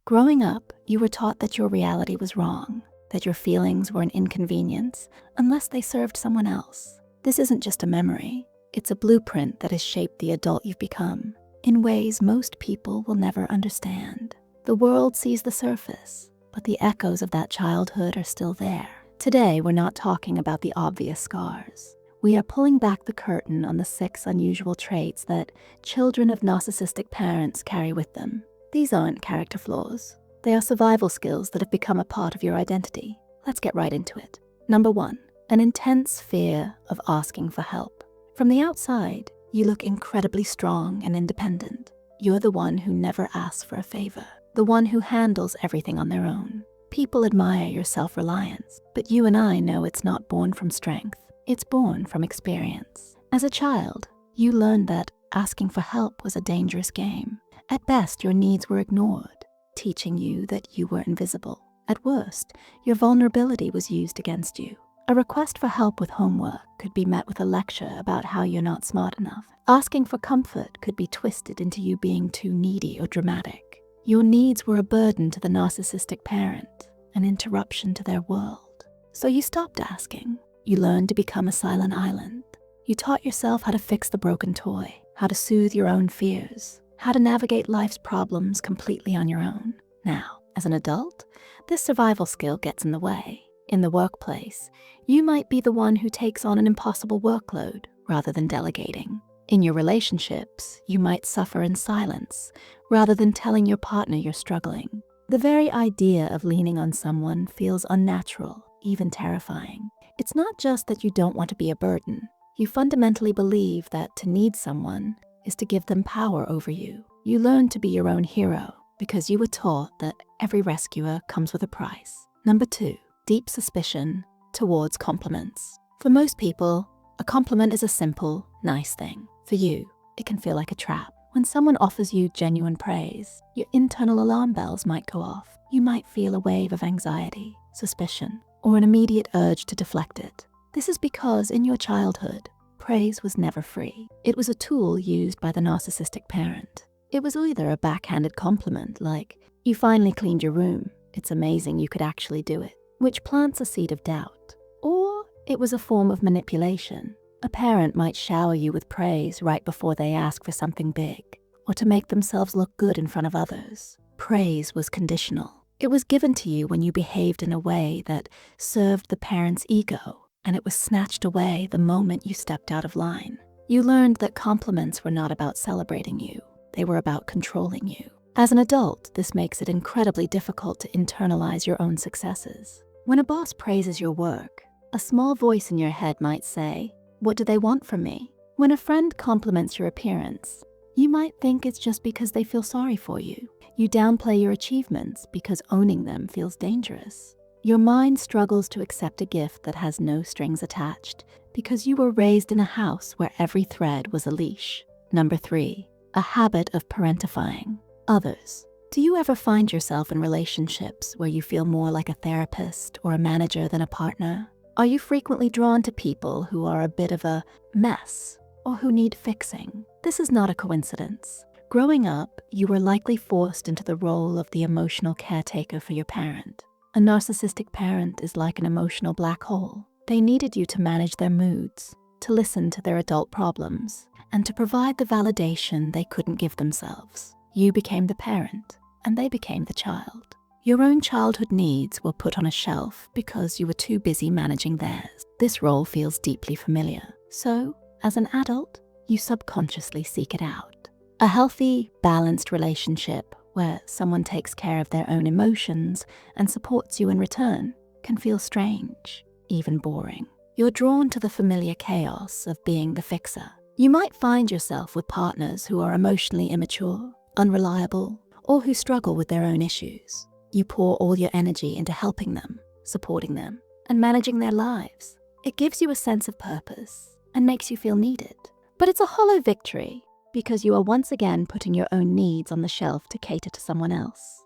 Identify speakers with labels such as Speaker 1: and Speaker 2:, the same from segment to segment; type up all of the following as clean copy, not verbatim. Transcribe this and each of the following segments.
Speaker 1: Growing up, you were taught that your reality was wrong, that your feelings were an inconvenience unless they served someone else. This isn't just a memory, it's a blueprint that has shaped the adult you've become in ways most people will never understand. The world sees the surface, but the echoes of that childhood are still there. Today, we're not talking about the obvious scars. We are pulling back the curtain on the 6 unusual traits that children of narcissistic parents carry with them. These aren't character flaws. They are survival skills that have become a part of your identity. Let's get right into it. Number 1, an intense fear of asking for help. From the outside, you look incredibly strong and independent. You're the one who never asks for a favor, the one who handles everything on their own. People admire your self-reliance, but you and I know it's not born from strength. It's born from experience. As a child, you learned that asking for help was a dangerous game. At best, your needs were ignored, teaching you that you were invisible. At worst, your vulnerability was used against you. A request for help with homework could be met with a lecture about how you're not smart enough. Asking for comfort could be twisted into you being too needy or dramatic. Your needs were a burden to the narcissistic parent, an interruption to their world. So you stopped asking. You learned to become a silent island. You taught yourself how to fix the broken toy, how to soothe your own fears, how to navigate life's problems completely on your own. Now, as an adult, this survival skill gets in the way. In the workplace, you might be the one who takes on an impossible workload rather than delegating. In your relationships, you might suffer in silence rather than telling your partner you're struggling. The very idea of leaning on someone feels unnatural, even terrifying. It's not just that you don't want to be a burden. You fundamentally believe that to need someone is to give them power over you. You learn to be your own hero because you were taught that every rescuer comes with a price. Number 2, deep suspicion towards compliments. For most people, a compliment is a simple, nice thing. For you, it can feel like a trap. When someone offers you genuine praise, your internal alarm bells might go off. You might feel a wave of anxiety, suspicion, or an immediate urge to deflect it. This is because in your childhood, praise was never free. It was a tool used by the narcissistic parent. It was either a backhanded compliment like, "You finally cleaned your room. It's amazing you could actually do it," which plants a seed of doubt. Or it was a form of manipulation. A parent might shower you with praise right before they ask for something big, or to make themselves look good in front of others. Praise was conditional. It was given to you when you behaved in a way that served the parent's ego, and it was snatched away the moment you stepped out of line. You learned that compliments were not about celebrating you. They were about controlling you. As an adult, this makes it incredibly difficult to internalize your own successes. When a boss praises your work, a small voice in your head might say, "What do they want from me?" When a friend compliments your appearance, you might think it's just because they feel sorry for you. You downplay your achievements because owning them feels dangerous. Your mind struggles to accept a gift that has no strings attached because you were raised in a house where every thread was a leash. Number 3, a habit of parentifying others. Do you ever find yourself in relationships where you feel more like a therapist or a manager than a partner? Are you frequently drawn to people who are a bit of a mess or who need fixing? This is not a coincidence. Growing up, you were likely forced into the role of the emotional caretaker for your parent. A narcissistic parent is like an emotional black hole. They needed you to manage their moods, to listen to their adult problems, and to provide the validation they couldn't give themselves. You became the parent, and they became the child. Your own childhood needs were put on a shelf because you were too busy managing theirs. This role feels deeply familiar. So, as an adult, you subconsciously seek it out. A healthy, balanced relationship where someone takes care of their own emotions and supports you in return can feel strange, even boring. You're drawn to the familiar chaos of being the fixer. You might find yourself with partners who are emotionally immature, unreliable, or who struggle with their own issues. You pour all your energy into helping them, supporting them, and managing their lives. It gives you a sense of purpose and makes you feel needed. But it's a hollow victory because you are once again putting your own needs on the shelf to cater to someone else.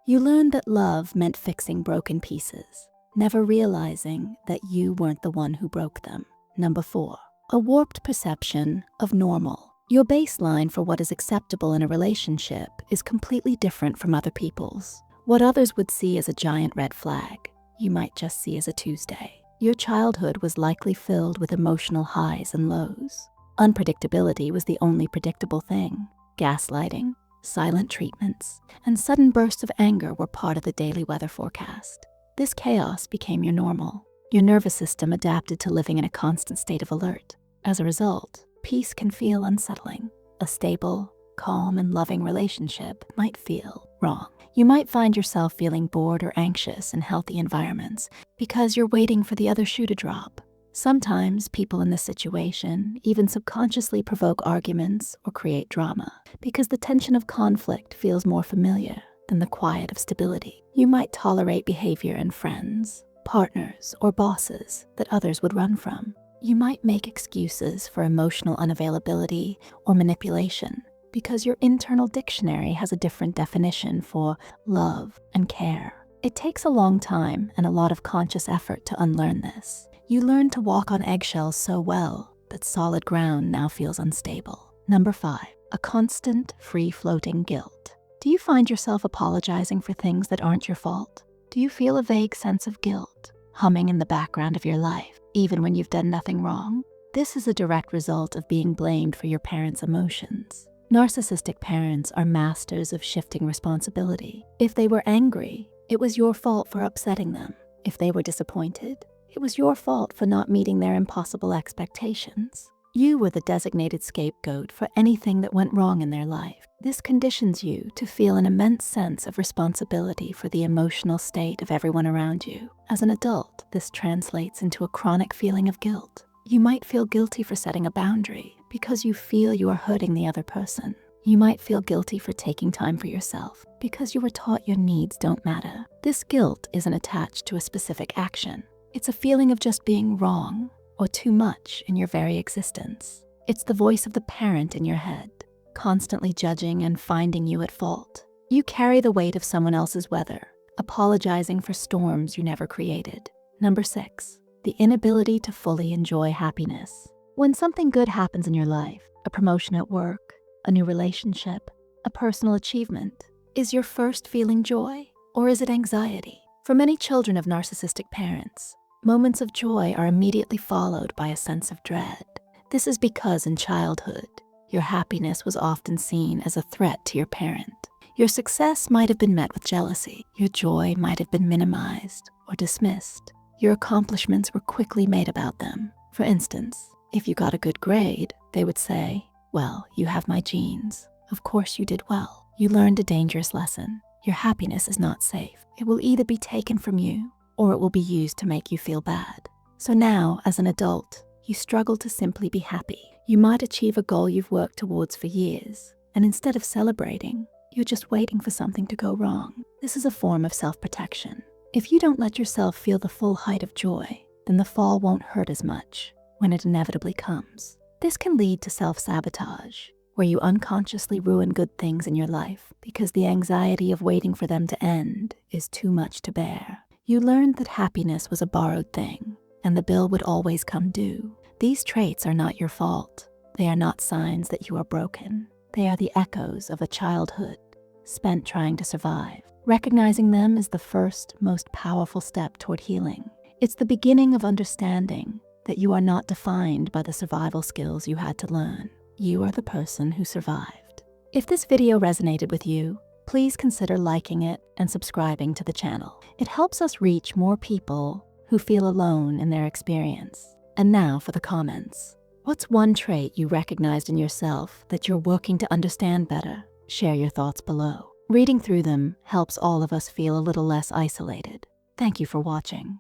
Speaker 1: You learned that love meant fixing broken pieces, never realizing that you weren't the one who broke them. Number 4, a warped perception of normal. Your baseline for what is acceptable in a relationship is completely different from other people's. What others would see as a giant red flag, you might just see as a Tuesday. Your childhood was likely filled with emotional highs and lows. Unpredictability was the only predictable thing. Gaslighting, silent treatments, and sudden bursts of anger were part of the daily weather forecast. This chaos became your normal. Your nervous system adapted to living in a constant state of alert. As a result, peace can feel unsettling. A stable, calm, and loving relationship might feel wrong. You might find yourself feeling bored or anxious in healthy environments because you're waiting for the other shoe to drop. Sometimes people in this situation even subconsciously provoke arguments or create drama because the tension of conflict feels more familiar than the quiet of stability. You might tolerate behavior in friends, partners, or bosses that others would run from. You might make excuses for emotional unavailability or manipulation because your internal dictionary has a different definition for love and care. It takes a long time and a lot of conscious effort to unlearn this. You learn to walk on eggshells so well that solid ground now feels unstable. Number 5, a constant, free-floating guilt. Do you find yourself apologizing for things that aren't your fault? Do you feel a vague sense of guilt humming in the background of your life, even when you've done nothing wrong? This is a direct result of being blamed for your parents' emotions. Narcissistic parents are masters of shifting responsibility. If they were angry, it was your fault for upsetting them. If they were disappointed, it was your fault for not meeting their impossible expectations. You were the designated scapegoat for anything that went wrong in their life. This conditions you to feel an immense sense of responsibility for the emotional state of everyone around you. As an adult, this translates into a chronic feeling of guilt. You might feel guilty for setting a boundary because you feel you are hurting the other person. You might feel guilty for taking time for yourself because you were taught your needs don't matter. This guilt isn't attached to a specific action. It's a feeling of just being wrong or too much in your very existence. It's the voice of the parent in your head, constantly judging and finding you at fault. You carry the weight of someone else's weather, apologizing for storms you never created. Number 6, the inability to fully enjoy happiness. When something good happens in your life, a promotion at work, a new relationship, a personal achievement, is your first feeling joy or is it anxiety? For many children of narcissistic parents, moments of joy are immediately followed by a sense of dread. This is because in childhood, your happiness was often seen as a threat to your parent. Your success might have been met with jealousy. Your joy might have been minimized or dismissed. Your accomplishments were quickly made about them. For instance, if you got a good grade, they would say, "Well, you have my genes. Of course you did well." You learned a dangerous lesson. Your happiness is not safe. It will either be taken from you or it will be used to make you feel bad. So now, as an adult, you struggle to simply be happy. You might achieve a goal you've worked towards for years, and instead of celebrating, you're just waiting for something to go wrong. This is a form of self-protection. If you don't let yourself feel the full height of joy, then the fall won't hurt as much when it inevitably comes. This can lead to self-sabotage, where you unconsciously ruin good things in your life because the anxiety of waiting for them to end is too much to bear. You learned that happiness was a borrowed thing, and the bill would always come due. These traits are not your fault. They are not signs that you are broken. They are the echoes of a childhood spent trying to survive. Recognizing them is the first, most powerful step toward healing. It's the beginning of understanding that you are not defined by the survival skills you had to learn. You are the person who survived. If this video resonated with you, please consider liking it and subscribing to the channel. It helps us reach more people who feel alone in their experience. And now for the comments. What's one trait you recognized in yourself that you're working to understand better? Share your thoughts below. Reading through them helps all of us feel a little less isolated. Thank you for watching.